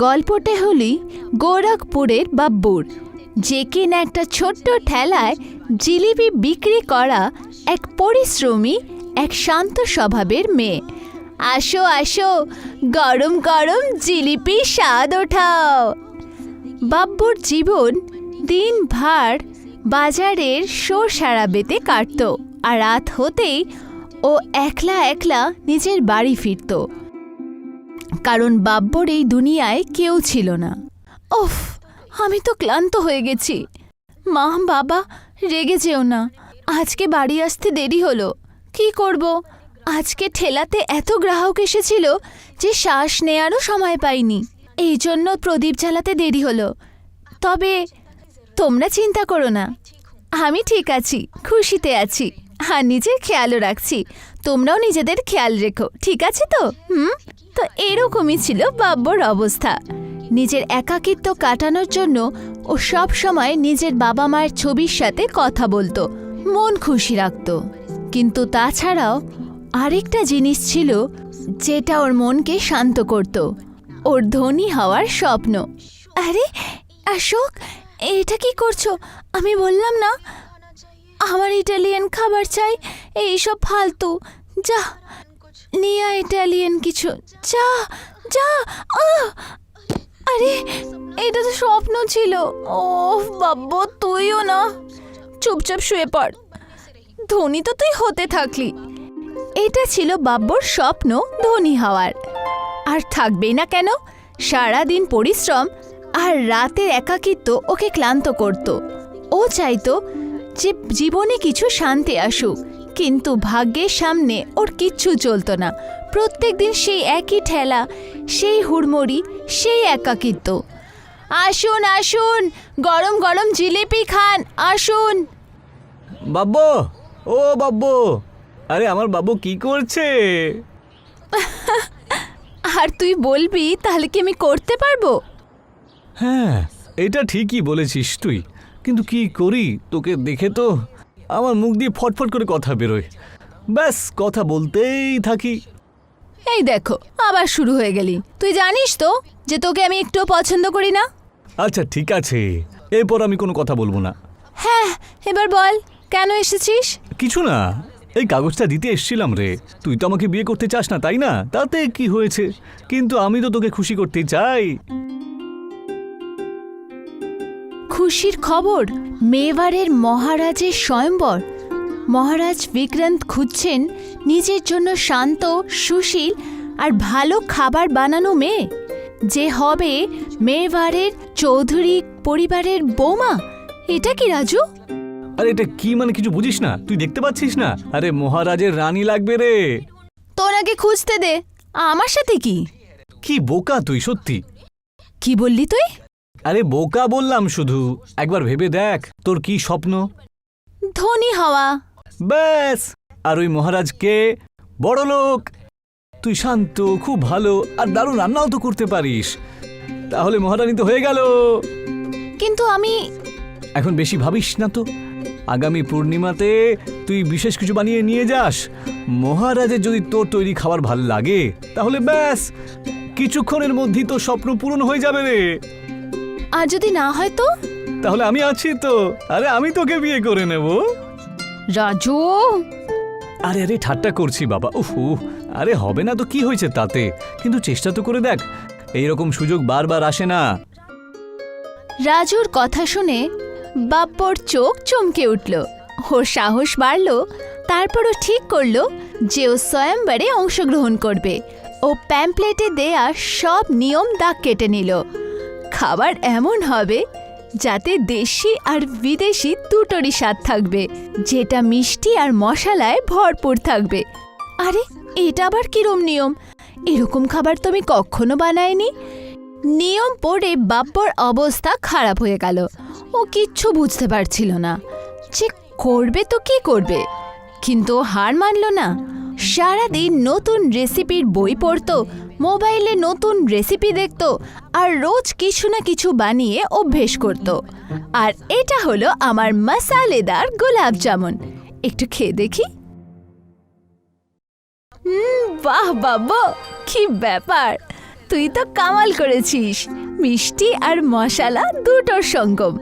গল্পটা হলি গোরখপুরের বাব্বুর, যে কিনা একটা ছোট্ট ঠেলায় জিলিপি বিক্রি করা এক পরিশ্রমী, এক শান্ত স্বভাবের মেয়ে। আসো আসো, গরম গরম জিলিপি স্বাদ ওঠাও। বাব্বুর জীবন দিনভর বাজারের শোর সারাবেতে কাটত, আর রাত হতেই ও একলা একলা নিজের বাড়ি ফিরত, কারণ বাব্বুর এই দুনিয়ায় কেউ ছিল না। ওফ, আমি তো ক্লান্ত হয়ে গেছি। মা বাবা, রেগে যেও না, আজকে বাড়ি আসতে দেরি হলো। কি করব, আজকে ঠেলাতে এত গ্রাহক এসেছিল যে শ্বাস নেয়ারও সময় পাইনি, এই জন্য প্রদীপ জ্বালাতে দেরি হলো। তবে তোমরা চিন্তা করো না, আমি ঠিক আছি, খুশিতে আছি, আর নিজের খেয়ালও রাখছি। তোমরাও নিজেদের খেয়াল রেখো, ঠিক আছে তো? তো এরকমই ছিল বাব্বুর অবস্থা। নিজের একাকিত্ব কাটানোর জন্য ও সব সময় নিজের বাবা মায়ের ছবির সাথে কথা বলতো, মন খুশি রাখত। কিন্তু তাছাড়াও আরেকটা জিনিস ছিল যেটা ওর মনকে শান্ত করত, ওর ধনী হওয়ার স্বপ্ন। আরে অশোক, এটা কি করছো? আমি বললাম না আমার ইটালিয়ান খাবার চাই, এইসব ফালতু। যা নিয়ে ইটালিয়ান কিছু, যা যা। আরে এটা তো স্বপ্ন ছিল। ও বাব্বু, তুইও না, চুপচাপ শুয়ে পড়। ধনী তো তুই হতে থাকলি। এটা ছিল বাব্বুর স্বপ্ন, ধনী হওয়ার। আর থাকবেই না কেন? সারাদিন পরিশ্রম আর রাতের একাকিত্ব ওকে ক্লান্ত করত। ও চাইতো যে জীবনে কিছু শান্তি আসুক, কিন্তু ভাগ্যের সামনে ওর কিচ্ছু চলতো না। প্রত্যেক দিন সেই একই ঠেলা, সেই হুড়মুড়ি, সেই একাকিত্ব। আসুন আসুন, গরম গরম জিলিপি খান, আসুন। বাব্বু, ও বাব্বু, আরে আমার বাবু কি করছে? আর তুই বলবি তাহলে কি আমি করতে পারবো? হ্যাঁ, এটা ঠিকই বলেছিস তুই, কিন্তু কি করি, তোকে দেখে তো আমার মুখ দিয়ে ফটফট করে কথা বেরোয়, ব্যাস কথা বলতেই থাকি। এই দেখো, আবার শুরু হয়ে গেলি। তুই জানিস তো যে তোকে আমি একটুও পছন্দ করি না। আচ্ছা ঠিক আছে, এরপর আমি কোনো কথা বলবো না। হ্যাঁ, এবার বল কেন এসেছিস? কিছু না, এই কাগজটা দিতে এসেছিলাম রে। তুই তো আমাকে বিয়ে করতে চাস না, তাই না? তাতে কি হয়েছে, কিন্তু আমি তো তোকে খুশি করতে চাই। খুশির খবর, মেবারের মহারাজের স্বয়ম্বর। মহারাজ বিক্রান্ত খুঁজছেন নিজের জন্য শান্ত, সুশীল আর ভালো খাবার বানানো মেয়ে, যে হবে মেবারের চৌধুরী পরিবারের বৌমা। এটা কি রাজু? আরে এটা কি, মানে কিছু বুঝিস না? তুই দেখতে পাচ্ছিস না? আরে মহারাজের রানী লাগবে রে। তোর আগে খুঁজতে দে, আমার সাথে কি? কি বোকা তুই, সত্যি। কি বললি তুই? আরে বোকা বললাম শুধু, একবার ভেবে দেখ তোর কি স্বপ্ন। ধনী হওয়া। ব্যাস, আর ওই মহারাজকে বড় লোক। তুই শান্ত, খুব ভালো, আর দারুণ রান্নাও তো করতে পারিস, তাহলে মহারানী তো হয়ে গেল। কিন্তু আমি এখন বেশি ভাবিস না তো। আগামী পূর্ণিমাতে তুই বিশেষ কিছু বানিয়ে নিয়ে যাস। মহারাজের যদি তোর তৈরি খাবার ভাল লাগে, তাহলে ব্যাস কিছুক্ষণের মধ্যেই তো স্বপ্ন পূরণ হয়ে যাবে রে। আর যদি না হয় তো? তাহলে আমি আছি তো। আরে আমি তোকে বিয়ে করে নেব। রাজু, আরে আরে ঠাট্টা করছি বাবা। উফ, আরে হবে না তো কি হয়েছে তাতে, কিন্তু চেষ্টা তো করে দেখ, এইরকম সুযোগ বারবার আসে না। রাজুর কথা শুনে বাপ্পর চোখ চমকে উঠল, ওর সাহস বাড়ল। তারপরও ঠিক করলো যে ও স্বয়ম্বরে অংশগ্রহণ করবে। ও প্যাম্পলেটে দেয়া সব নিয়ম দাগ কেটে নিল। খাবার এমন হবে যাতে দেশি আর বিদেশি দুটোরই স্বাদ থাকবে, যেটা মিষ্টি আর মশলায় ভরপুর থাকবে। আরে এটা আবার কিরম নিয়ম? এরকম খাবার তো আমি কখনো বানাইনি। নিয়ম পড়ে বাপ্পর অবস্থা খারাপ হয়ে গেল। ও কিচ্ছু বুঝতে পারছিল না যে করবে তো কি করবে, কিন্তু হার মানল না। সারাদিন নতুন রেসিপির বই পড়তো, মোবাইলে নতুন রেসিপি দেখতো, আর রোজ কিছু না কিছু বানিয়ে অভ্যেস করত। আর এটা হলো আমার মশালেদার গোলাপ জামুন। একটু খেয়ে দেখি। বাহ বাবা, কি ব্যাপার! তুই তো কামাল করেছিস, মিষ্টি আর মশলা দুটোর সঙ্গম।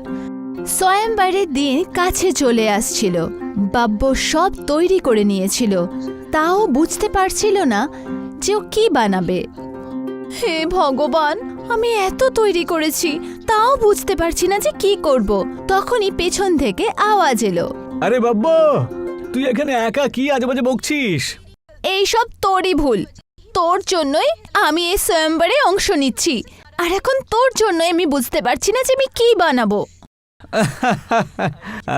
স্বয়ংবরের দিন কাছে চলে আসছিল। বাব্বু সব তৈরি করে নিয়েছিল, তাও বুঝতে পারছিল না যে ও কি বানাবে। হে ভগবান, আমি এত তৈরি করেছি, তাও বুঝতে পারছি না যে কি করব। তখনই পেছন থেকে আওয়াজ এলো, আরে বাব্বা, তুই এখানে একা কি আজেবাজে বকছিস? এইসব তোরই ভুল। তোর জন্যই আমি এই স্বয়ংবরে অংশ নিচ্ছি, আর এখন তোর জন্যই আমি বুঝতে পারছি না যে আমি কি বানাবো।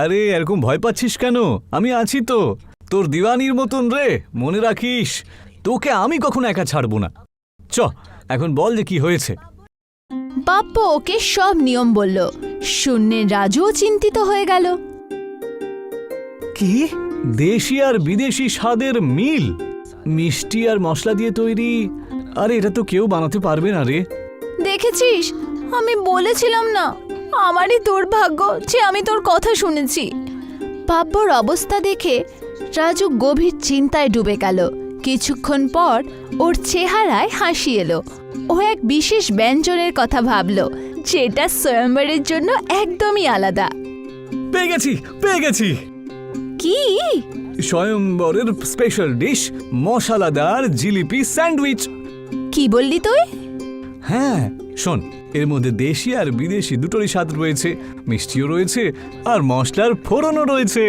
আরে এরকম ভয় পাচ্ছিস কেন? আমি আছি তো, তোর দিওয়ানির মতন রে। মনে রাখিস, তোকে আমি কখনো একা ছাড়বো না। চ, এখন বল যে কি হয়েছে। বাপ্পু ওকে সব নিয়ম বলল। শুনে রাজুও চিন্তিত হয়ে গেল। কি? দেশি আর বিদেশি স্বাদের মিল, মিষ্টি আর মশলা দিয়ে তৈরি। আরে এটা তো কেউ বানাতে পারবে না রে। দেখেছিস, আমি বলেছিলাম না, আমারই দুর্ভাগ্য যে আমি তোর কথা শুনেছি। বাব্বুর অবস্থা দেখে রাজু গভীর চিন্তায় ডুবে গেল। কিছুক্ষণ পর ওর চেহারায় হাসি এলো। ও এক বিশেষ ব্যঞ্জনের কথা ভাবল, যেটা স্বয়ংবরের জন্য একদমই আলাদা। পেয়ে গেছি। কি? স্বয়ংবরের স্পেশাল ডিশ, মশলাদার জিলিপি স্যান্ডউইচ। কি বললি তুই? হ্যাঁ শোন, এর মধ্যে দেশি আর বিদেশি দুটোরই স্বাদ রয়েছে, মিষ্টিও রয়েছে আর মশলার ফোড়নও রয়েছে।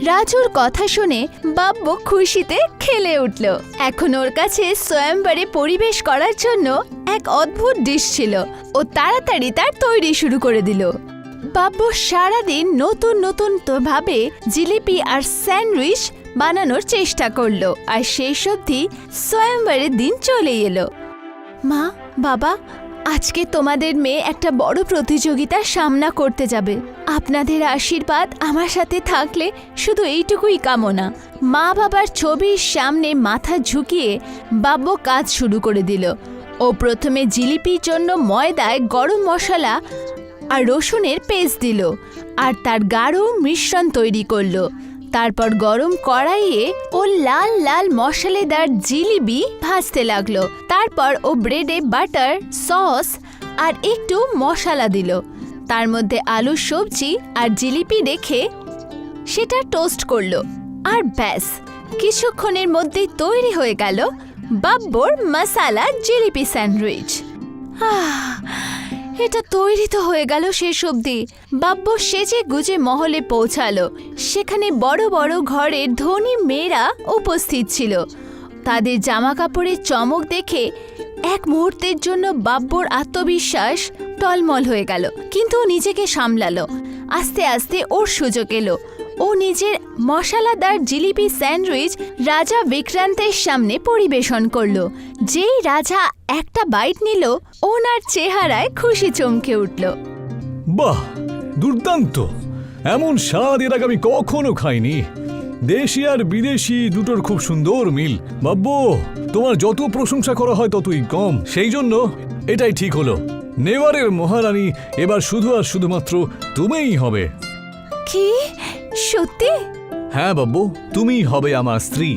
রাজুর কথা শুনে বাব্বু খুশিতে খেলে উঠল। এখন ওর কাছে স্বয়ংবরে পরিবেশ করার জন্য এক অদ্ভুত ডিশ ছিল। ও তাড়াতাড়ি তার তৈরি শুরু করে দিল। বাব্বু সারাদিন নতুন নতুন ভাবে জিলিপি আর স্যান্ডউইচ বানানোর চেষ্টা করলো, আর সেই সবজি স্বয়ংবরের দিন চলে এলো। মা, বাবা, আজকে তোমাদের মেয়ে একটা বড় প্রতিযোগিতার সামনা করতে যাবে। আপনাদের আশীর্বাদ আমার সাথে থাকলে শুধু এইটুকুই কামনা। মা বাবার ছবির সামনে মাথা ঝুঁকিয়ে বাব্বু কাজ শুরু করে দিল। ও প্রথমে জিলিপির জন্য ময়দায় গরম মশলা আর রসুনের পেস্ট দিল, আর তার গাঢ় মিশ্রণ তৈরি করলো। তারপর গরম কড়াইয়ে ও লাল লাল মশলাদার জিলিপি ভাজতে লাগলো। তারপর ও ব্রেডে বাটার, সস আর একটু মশলা দিল। তার মধ্যে আলু, সবজি আর জিলিপি রেখে সেটা টোস্ট করলো। আর ব্যাস, কিছুক্ষণের মধ্যেই তৈরি হয়ে গেল বাব্বুর মশালা জিলিপি স্যান্ডউইচ। এটা তৈরি তো হয়ে গেল শেষ অবধি। বাব্বু সেজে গুজে মহলে পৌঁছালো। সেখানে বড় বড় ঘরের ধনী মেয়েরা উপস্থিত ছিল। তাদের জামা কাপড়ের চমক দেখে এক মুহূর্তের জন্য বাব্বুর আত্মবিশ্বাস টলমল হয়ে গেল, কিন্তু ও নিজেকে সামলালো। আস্তে আস্তে ওর সুযোগ এলো। ও নিজের মশলাদার জিলিপি স্যান্ডউইচ রাজা বিক্রান্তের সামনে পরিবেশন করলো। যেই রাজা একটা বাইট নিল, ওনার চেহারায় খুশি চমকে উঠল। বাহ, দুর্দান্ত! এমন স্বাদ এর আগে আমি কখনো খাইনি। দেশি আর বিদেশি দুটোর খুব সুন্দর মিল। বাব্বু, তোমার যত প্রশংসা করা হয় ততই কম। সেই জন্য এটাই ঠিক হলো, নেওয়ারের মহারানী এবার শুধু আর শুধুমাত্র তুমিই হবে। কি সত্যি? হ্যাঁ বাব্বু, তুমিই হবে আমার স্ত্রী।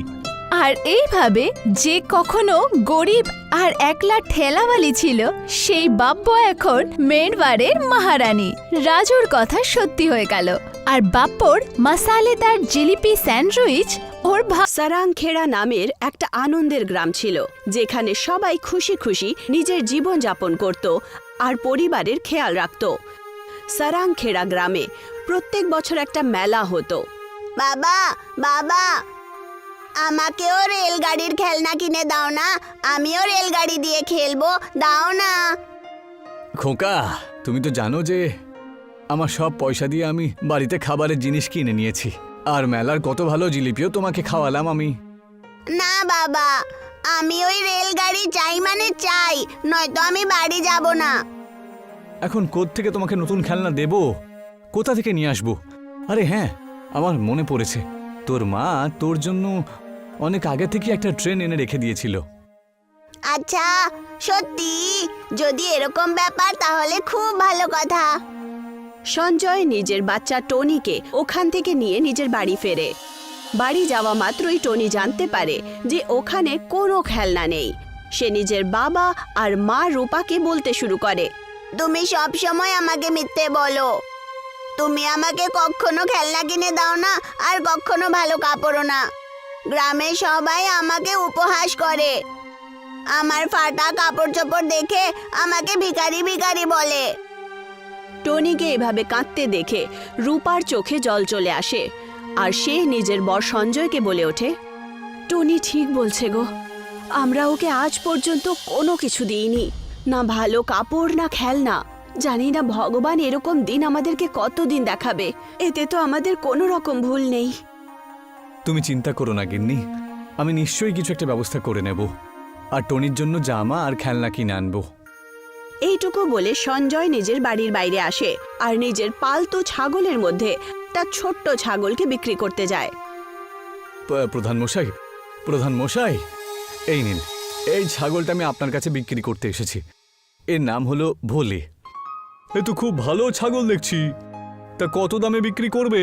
আর এইভাবে যে কখনো গরিব আর একলা ঠেলাওয়ালি ছিল, সেই বাব্বু এখন মেরওয়ারের মহারানী। রাজুর কথা সত্যি হয়ে গেল, আর বাপ্পুর মশালেদার জিলিপি স্যান্ডউইচ ওর সারাংখেড়া নামের একটা আনন্দের গ্রাম ছিল, যেখানে সবাই খুশি খুশি নিজের জীবন যাপন করত আর পরিবারের খেয়াল রাখত। সারাংখেড়া গ্রামে প্রত্যেক বছর একটা মেলা হতো। বাবা, বাবা, আমাকেও রেলগাড়ির খেলনা কিনে দাও না, আমিও রেলগাড়ি দিয়ে খেলবো, দাও না। খোকা, তুমি তো জানো যে আমার সব পয়সা দিয়ে আমি বাড়িতে খাবারের জিনিস কিনে নিয়েছি, আর মেলার কত ভালো জিলিপিও তোমাকে খাওয়ালাম আমি। না বাবা, আমি ওই রেলগাড়ি চাই মানে চাই, নয়তো আমি বাড়ি যাব না। এখন কোত্থেকে তোমাকে নতুন খেলনা দেব? কোথা থেকে নিয়ে আসবো? আরে হ্যাঁ, আমার মনে পড়েছে, তোর মা তোর জন্য অনেক আগে থেকে একটা ট্রেন এনে রেখে দিয়েছিল। আচ্ছা, সত্যি? যদি এরকম ব্যাপার তাহলে খুব ভালো কথা। সঞ্জয় নিজের বাচ্চা টনিকে ওখান থেকে নিয়ে নিজের বাড়ি ফেরে। বাড়ি যাওয়া মাত্রই টনি জানতে পারে যে ওখানে কোনো খেলনা নেই। সে নিজের বাবা আর মা রূপাকে বলতে শুরু করে। তুমি সব সময় আমাকে মিথ্যে বলো। তুমি আমাকে কখনো খেলনা কিনে দাও না, আর কখনো ভালো কাপড়ও না। গ্রামে সবাই আমাকে উপহাস করে। আমার ফাটা কাপড় চোপড় দেখে আমাকে ভিখারি ভিখারি বলে। টনিকে এভাবে কাঁদতে দেখে রূপার চোখে জল চলে আসে, আর সে নিজের বর সঞ্জয়কে বলে ওঠে, টনি ঠিক বলছে গো, আমরা ওকে আজ পর্যন্ত কোনো কিছু দিইনি, না ভালো কাপড় না খেলনা। জানি না ভগবান এরকম দিন আমাদেরকে কতদিন দেখাবে। এতে তো আমাদের কোনো রকম ভুল নেই। তুমি চিন্তা করো না গিন্নি, আমি নিশ্চয়ই কিছু একটা ব্যবস্থা করে নেব, আর টনির জন্য জামা আর খেলনা কিনে আনবো। এইটুকু বলে সঞ্জয় নিজের বাড়ির বাইরে আসে আর নিজের পালতু ছাগলের মধ্যে তার ছোট্ট ছাগলকে বিক্রি করতে যায়। প্রধান মশাই, প্রধান মশাই, এই নিন, এই ছাগলটা আমি আপনার কাছে বিক্রি করতে এসেছি। এর নাম হলো ভোলে। এ তো খুব ভালো ছাগল দেখছি, তা কত দামে বিক্রি করবে?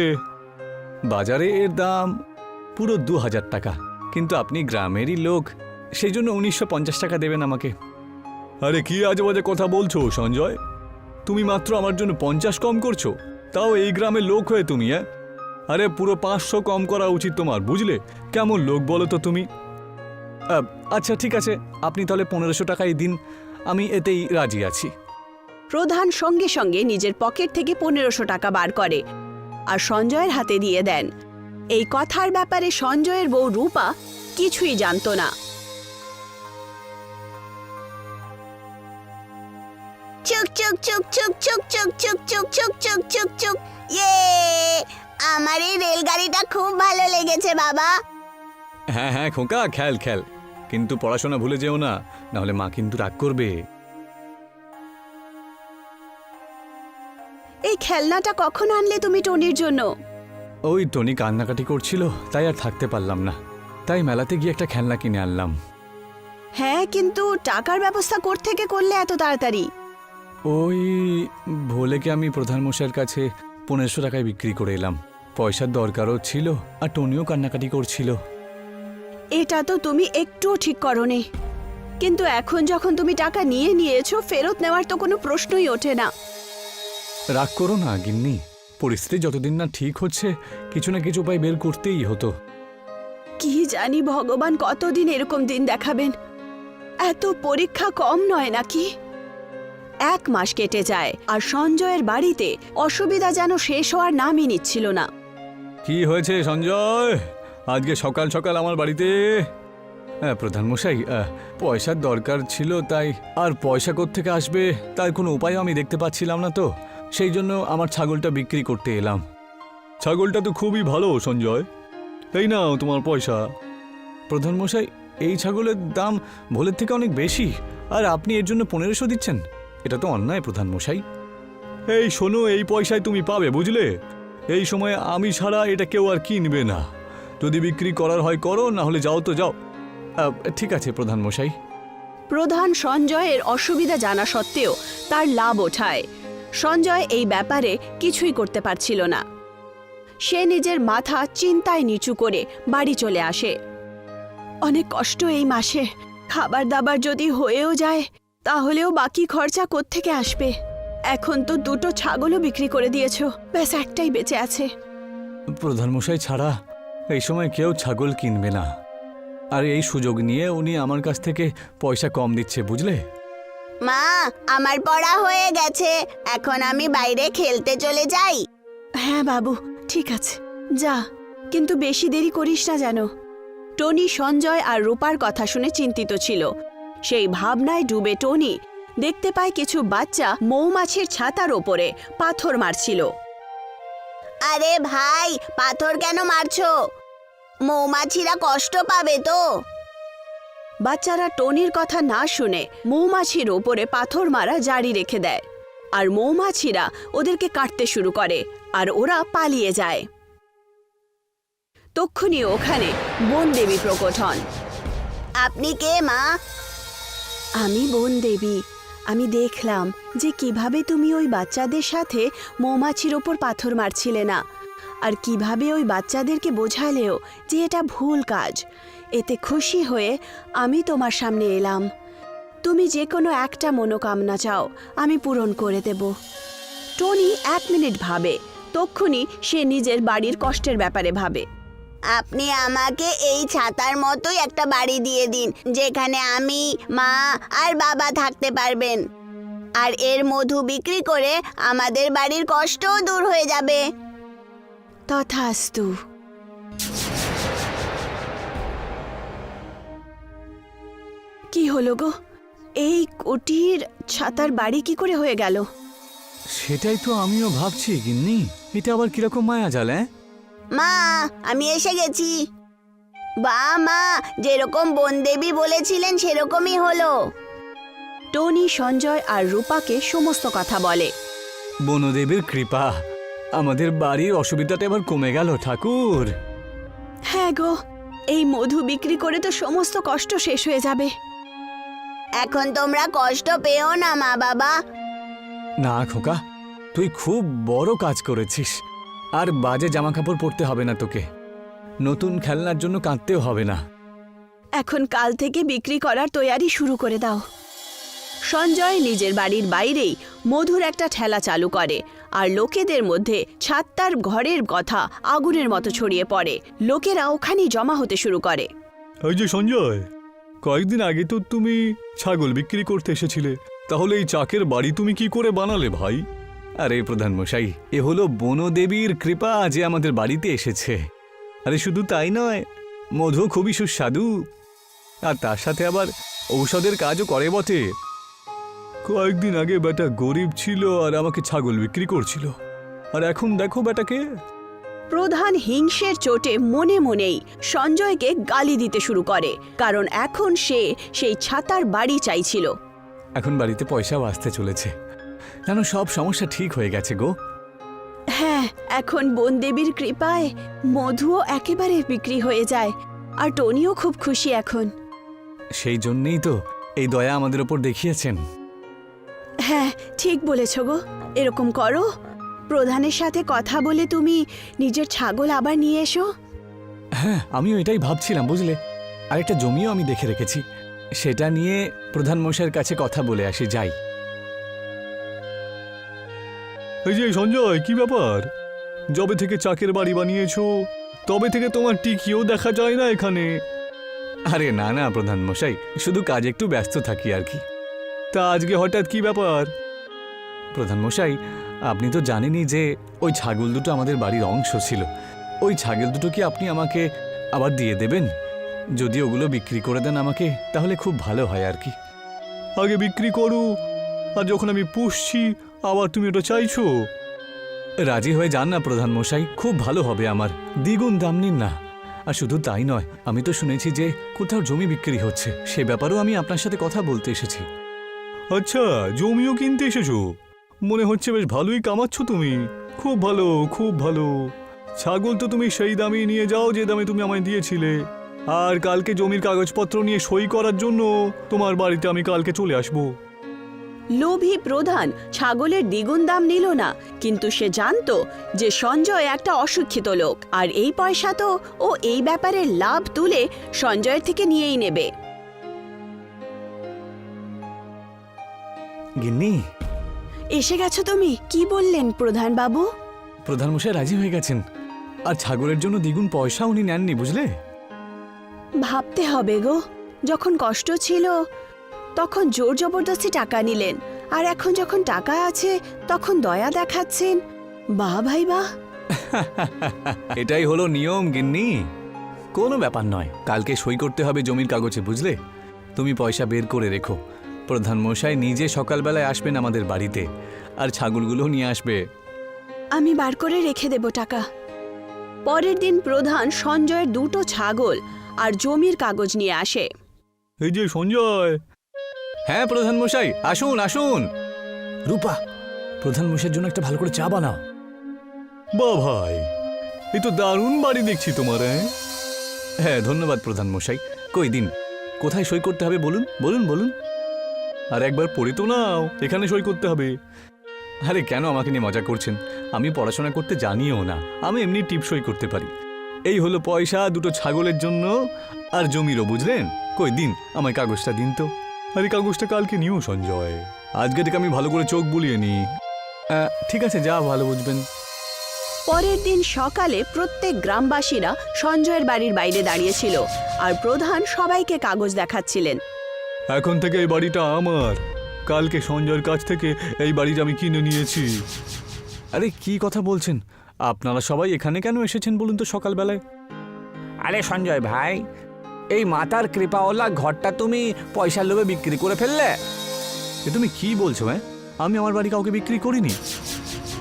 বাজারে এর দাম পুরো 2000 টাকা, কিন্তু আপনি গ্রামেরই লোক, সেই জন্য 1950 টাকা দেবেন আমাকে। আরে কি আজে বাজে কথা বলছো সঞ্জয়, তুমি মাত্র আমার জন্য 50 কম করছো, তাও এই গ্রামের লোক হয়ে তুমি? আরে পুরো 500 কম করা উচিত তোমার, বুঝলে? কেমন লোক বলো তো তুমি? আচ্ছা ঠিক আছে, আপনি তাহলে 1500 টাকাই দিন, আমি এতেই রাজি আছি। প্রধান সঙ্গে সঙ্গে নিজের পকেট থেকে 1500 টাকা বার করে আর সঞ্জয়ের হাতে দিয়ে দেন। এই কথার ব্যাপারে সঞ্জয়ের বউ রূপা কিছুই জানতো না। চুক চুক চুক চুক চুক চুক চুক চুক চুক চুক চুক চুক। ইয়ে, আমার এই রেলগাড়িটা খুব ভালো লেগেছে বাবা। হ্যাঁ হ্যাঁ খোকা, খেল খেল, কিন্তু পড়াশোনা ভুলে যেও না, নাহলে মা কিন্তু রাগ করবে। এই খেলনাটা কখন আনলে তুমি টনির জন্য? ওই টনি কান্নাকাটি করছিল, তাই আর থাকতে পারলাম না, তাই মেলাতে গিয়ে একটা খেলনা কিনে আনলাম। হ্যাঁ, কিন্তু টাকার ব্যবস্থা কোত্থেকে করলে এত তাড়াতাড়ি? ওই ভোলেকে আমি প্রধান মশাইয়ের কাছে 1500 টাকায় বিক্রি করে এলাম। পয়সার দরকারও ছিল, আর টনিও কান্নাকাটি করছিল। এটা তো তুমি একটুও ঠিক করোনি, কিন্তু এখন যখন তুমি টাকা নিয়ে নিয়েছো, ফেরত নেওয়ার তো কোনো প্রশ্নই ওঠে না। রাগ করো না গিন্নি, পরিস্থিতি যতদিন না ঠিক হচ্ছে, কিছু না কিছু উপায় বের করতেই হতো। কি জানি ভগবান কতদিন এরকম দিন দেখাবেন। এত পরীক্ষা কম নয় নাকি? 1 মাস কেটে যায় আর সঞ্জয়ের বাড়িতে অসুবিধা যেন শেষ হওয়ার নামই নিচ্ছিল না। কি হয়েছে সঞ্জয়, আজকে সকাল সকাল আমার বাড়িতে? হ্যাঁ প্রধান মশাই, পয়সার দরকার ছিল, তাই। আর পয়সা কোত্থেকে আসবে তার কোনো উপায় আমি দেখতে পাচ্ছিলাম না, তো সেই জন্য আমার ছাগলটা বিক্রি করতে এলাম। ছাগলটা তো খুবই ভালো সঞ্জয়, এই নাও তোমার পয়সা। প্রধান মশাই, এই ছাগলের দাম ভোলের থেকে অনেক বেশি, আর আপনি এর জন্য 1500 দিচ্ছেন, এটা তো অন্যায় প্রধান মশাই। এই শোনো, এই পয়সায় তুমি পাবে, বুঝলে? এই সময় আমি ছাড়া এটা কেউ আর কিনবে না। যদি বিক্রি করার হয় করো, না হলে যাও তো যাও। ঠিক আছে প্রধান মশাই। প্রধান সঞ্জয়ের অসুবিধা জানা সত্ত্বেও তার লাভ ওঠায়। সঞ্জয় এই ব্যাপারে কিছুই করতে পারছিল না। সে নিজের মাথা চিন্তায় নিচু করে বাড়ি চলে আসে। অনেক কষ্ট এই মাসে, খাবার দাবার যদি হয়েও যায় তাহলেও বাকি খরচা কোত্থেকে আসবে? এখন তো 2টো ছাগলও বিক্রি করে দিয়েছো, ব্যাস একটাই বেঁচে আছে। প্রধান মশাই ছাড়া এই সময় কেউ ছাগল কিনবে না, আর এই সুযোগ নিয়ে উনি আমার কাছ থেকে পয়সা কম দিচ্ছে, বুঝলে? মা, আমার পড়া হয়ে গেছে, এখন আমি বাইরে খেলতে চলে যাই। হ্যাঁ বাবু, ঠিক আছে, যা, কিন্তু বেশি দেরি করিস না যেন। টনি সঞ্জয় আর রূপার কথা শুনে চিন্তিত ছিল। সেই ভাবনায় ডুবে টনি দেখতে পায় কিছু বাচ্চা মৌমাছির ছাতার ওপরে পাথর মারছিল। আরে ভাই, পাথর কেন মারছো? মৌমাছিরা কষ্ট পাবে তো। বাচ্চারা টনির কথা না শুনে মৌমাছির ওপরে পাথর মারা জারি রেখে দেয়, আর মৌমাছিরা ওদেরকে কাটতে শুরু করে, আর ওরা পালিয়ে যায়। তক্ষুনি ওখানে বনদেবী প্রকট হন। আপনি কে মা? আমি বনদেবী। আমি দেখলাম যে কিভাবে তুমি ওই বাচ্চাদের সাথে মৌমাছির ওপর পাথর মারছিলে না, আর কিভাবে ওই বাচ্চাদেরকে বোঝালেও যে এটা ভুল কাজ। এতে খুশি হয়ে আমি তোমার সামনে এলাম। তুমি যে কোনো একটা মনোকামনা চাও, আমি পূরণ করে দেব। টনি 1 মিনিট ভাবে, তক্ষুনি সে নিজের বাড়ির কষ্টের ব্যাপারে ভাবে। আপনি আমাকে এই ছাতার মতোই একটা বাড়ি দিয়ে দিন, যেখানে আমি, মা আর বাবা থাকতে পারবেন। আর এর মধু বিক্রি করে আমাদের বাড়ির কষ্টও দূর হয়ে যাবে। তথাস্তু। কি হলো গো? এই কুটির ছাতার বাড়ি কি করে হয়ে গেল? সেটাই তো আমিও ভাবছি গিন্নি, এটা আবার কিরকম মায়া জাল? মা, আমি এসে গেছি। বা মা, যেরকম বনদেবী বলেছিলেন সেরকমই হলো। টনি সঞ্জয় আর রূপাকে সমস্ত কথা বলে। বনদেবীর কৃপা, আমাদের বাড়ির অসুবিধাটা এবার কমে গেল ঠাকুর। হ্যাঁ গো, এই মধু বিক্রি করে তো সমস্ত কষ্ট শেষ হয়ে যাবে। এখন তোমরা কষ্ট পেও না মা বাবা। না খোকা, তুই খুব বড় কাজ করেছিস। আর বাজে জামা কাপড় পরতে হবে না তোকে, নতুন খেলনার জন্য কাঁদতেও হবে না। এখন কাল থেকে বিক্রি করার তৈয়ারি শুরু করে দাও। সঞ্জয় নিজের বাড়ির বাইরেই মধুর একটা ঠেলা চালু করে, আর লোকেদের মধ্যে ছাত্তার ঘরের কথা আগুনের মতো ছড়িয়ে পড়ে। লোকেরা ওখানেই জমা হতে শুরু করে। এই যে সঞ্জয়, কয়েকদিন আগে তো তুমি ছাগল বিক্রি করতে এসেছিলে, তাহলে এই চাকের বাড়ি তুমি কি করে বানালে ভাই? আরে প্রধান মশাই, এ হলো বনদেবীর কৃপা যে আমাদের বাড়িতে এসেছে। আরে শুধু তাই নয়, মধু খুবই সুস্বাদু, আর তার সাথে আবার ঔষধের কাজও করে বটে। কয়েকদিন আগে বেটা গরিব ছিল আর আমাকে ছাগল বিক্রি করছিল, আর এখন দেখো বেটাকে। প্রধান হিংসের চোটে মনে মনেই সঞ্জয়কে গালি দিতে শুরু করে, কারণ এখন সে সেই ছাতার বাড়ি চাইছিল। এখন বাড়িতে পয়সাও আসতে চলেছে, যেন সব সমস্যা ঠিক হয়ে গেছে গো। হ্যাঁ, এখন বনদেবীর কৃপায় মধুও একেবারে বিক্রি হয়ে যায়, আর টনিও খুব খুশি এখন। সেই জন্যেই তো এই দয়া আমাদের ওপর দেখিয়েছেন। হ্যাঁ, ঠিক বলেছ গো। এরকম করো, প্রধানের সাথে কথা বলে তুমি নিজের ছাগল আবার নিয়ে এসো। হ্যাঁ, আমিও এটাই ভাবছিলাম বুঝলে। আরেকটা জমিও আমি দেখে রেখেছি, সেটা নিয়ে প্রধান মশাইয়ের কাছে কথা বলে আসি, যাই। এই যে সঞ্জয়, কি ব্যাপার? যবে থেকে চাকের বাড়ি বানিয়েছো তবে থেকে তোমার টিকিও দেখা যায় না এখানে। আরে না না প্রধান মশাই, শুধু কাজে একটু ব্যস্ত থাকি আর কি। তা আজকে হঠাৎ কি ব্যাপার? প্রধান মশাই, আপনি তো জানেনই যে ওই ছাগল দুটো আমাদের বাড়ির অংশ ছিল। ওই ছাগল দুটো কি আপনি আমাকে আবার দিয়ে দেবেন? যদি ওগুলো বিক্রি করে দেন আমাকে, তাহলে খুব ভালো হয় আর কি। আগে বিক্রি করো, আর যখন আমি পুষছি আবার তুমি ওটা চাইছো? রাজি হয়ে যান না প্রধান মশাই, খুব ভালো হবে আমার। দ্বিগুণ দাম নিন না। আর শুধু তাই নয়, আমি তো শুনেছি যে কোথাও জমি বিক্রি হচ্ছে, সে ব্যাপারেও আমি আপনার সাথে কথা বলতে এসেছি। আচ্ছা, জমিও কিনতে এসেছো? মনে হচ্ছে বেশ ভালোই কামাচ্ছ তুমি। খুব ভালো, খুব ভালো। ছাগল তো তুমি সেই দামে নিয়ে যাও যে দামে তুমি আমায় দিয়েছিলে। আর কালকে জমির কাগজপত্র নিয়ে সই করার জন্য তোমার বাড়িতে আমি কালকে চলে আসব। লোভী প্রধান ছাগলের দ্বিগুণ দাম নিল না, কিন্তু সে জানতো যে সঞ্জয় একটা অশিক্ষিত লোক, আর এই পয়সা তো ও এই ব্যাপারে লাভ তুলে সঞ্জয়ের থেকে নিয়েই নেবে। গিন্নি, এসে গেছো তুমি? কি বললেন প্রধান বাবু? প্রধান মশাই রাজি হয়ে গেছেন, আর ছাগলের জন্য দ্বিগুণ পয়সা উনি নেননি, বুঝলে? ভাবতে হবে গো, যখন কষ্ট ছিল তখন জোর জবরদস্তি টাকা নিলেন, আর এখন যখন টাকা আছে তখন দয়া দেখাচ্ছেন। বাহ ভাই বাহ। এটাই হলো নিয়ম গিন্নি, কোনো ব্যাপার নয়। কালকে সই করতে হবে জমির কাগজে, বুঝলে? তুমি পয়সা বের করে রেখো। প্রধান মশাই নিজে সকালবেলায় আসবেন আমাদের বাড়িতে, আর ছাগলগুলো নিয়ে আসবে। আমি বার করে রেখে দেব টাকা। পরের দিন প্রধান সঞ্জয়ের 2টো ছাগল আর জমির কাগজ নিয়ে আসে। এই যে সঞ্জয়। হ্যাঁ প্রধান মশাই, আসুন আসুন। রূপা, প্রধান মশাইয়ের জন্য একটা ভালো করে চা বানাও। বাহ ভাই, এই তো দারুণ বাড়ি দেখছি তোমার। হ্যাঁ ধন্যবাদ প্রধান মশাই। কই দিন, কোথায় সই করতে হবে বলুন বলুন বলুন। আর একবার পড়ে তো নাও, এখানে সই করতে হবে। আরে কেন আমাকে নিয়ে মজা করছেন? আমি পড়াশোনা করতে জানিও না, আমি এমনি টিপসই করতে পারি। এই হলো পয়সা, দুটো ছাগলের জন্য আর জমিরও, বুঝলেন? কই দিন আমায় কাগজটা দিন তো। আরে কাগজটা কালকে নিও সঞ্জয়, আজকে থেকে আমি ভালো করে চোখ বুলিয়ে নি। ঠিক আছে, যা ভালো বুঝবেন। পরের দিন সকালে প্রত্যেক গ্রামবাসীরা সঞ্জয়ের বাড়ির বাইরে দাঁড়িয়েছিল আর প্রধান সবাইকে কাগজ দেখাচ্ছিলেন। এখন থেকে এই বাড়িটা আমার, কালকে সঞ্জয়ের কাছ থেকে এই বাড়িটা আমি কিনে নিয়েছি। আরে কি কথা বলছেন? আপনারা সবাই এখানে কেন এসেছেন বলুন তো সকালবেলায়? আরে সঞ্জয় ভাই, এই মাতার কৃপাওয়ালা ঘরটা তুমি পয়সার লোভে বিক্রি করে ফেললে। এ তুমি কি বলছো? হ্যাঁ, আমি আমার বাড়ি কাউকে বিক্রি করিনি।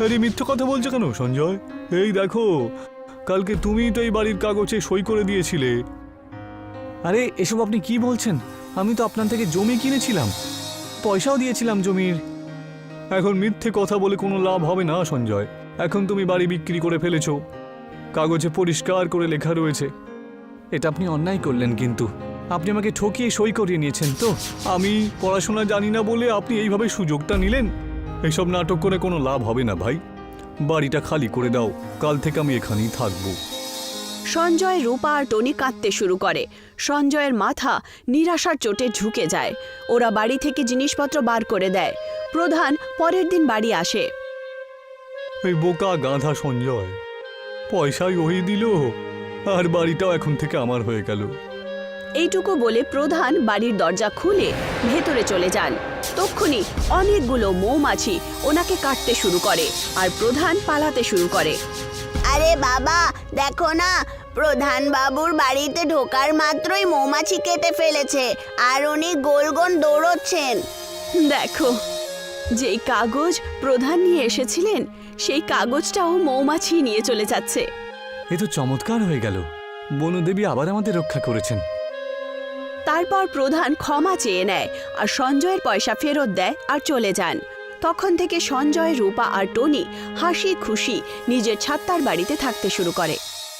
আরে মিথ্যে কথা বলছো কেন সঞ্জয়? এই দেখো, কালকে তুমিই তো এই বাড়ির কাগজে সই করে দিয়েছিলে। আরে এসব আপনি কি বলছেন? আমি তো আপনার থেকে জমি কিনেছিলাম, পয়সাও দিয়েছিলাম জমির। এখন মিথ্যে কথা বলে কোনো লাভ হবে না সঞ্জয়। এখন তুমি বাড়ি বিক্রি করে ফেলেছো, কাগজে পরিষ্কার করে লেখা রয়েছে। এটা আপনি অন্যায় করলেন, কিন্তু আপনি আমাকে ঠকিয়ে সই করিয়ে নিয়েছেন। তো আমি পড়াশোনা জানি না বলে আপনি এইভাবে সুযোগটা নিলেন। এইসব নাটক করে কোনো লাভ হবে না ভাই, বাড়িটা খালি করে দাও, কাল থেকে আমি এখানেই থাকবো। সঞ্জয়, রূপা আর টনি কাঁদতে শুরু করে। সঞ্জয়ের মাথা নিরাশার চোটে ঝুঁকে যায়। ওরা বাড়ি থেকে জিনিসপত্র বার করে দেয়। প্রধান পরের দিন বাড়ি আসে। এই বোকা গাধা সঞ্জয়, পয়সাই ওই দিল আর বাড়িটাও এখন থেকে আমার হয়ে গেল। এইটুকু বলে প্রধান বাড়ির দরজা খুলে ভেতরে চলে যান। তক্ষুনি অনেকগুলো মৌমাছি ওনাকে কাটতে শুরু করে আর প্রধান পালাতে শুরু করে। আরে বাবা, দেখো না, প্রধান বাবুর বাড়িতে ঢোকার মাত্রই মৌমাছি কেটে ফেলেছে আর উনি গোল গোল দৌড়চ্ছেন। দেখো, যেই কাগজ প্রধান নিয়ে এসেছিলেন সেই কাগজটাও মৌমাছি নিয়ে চলে যাচ্ছে। এ তো চমৎকার হয়ে গেল, বনদেবী আবার আমাদের রক্ষা করেছেন। তারপর প্রধান ক্ষমা চেয়ে নেয় আর সঞ্জয়ের পয়সা ফেরত দেয় আর চলে যান। তখন থেকে সঞ্জয়, রূপা আর টনি হাসি খুশি নিজের ছাত্তার বাড়িতে থাকতে শুরু করে।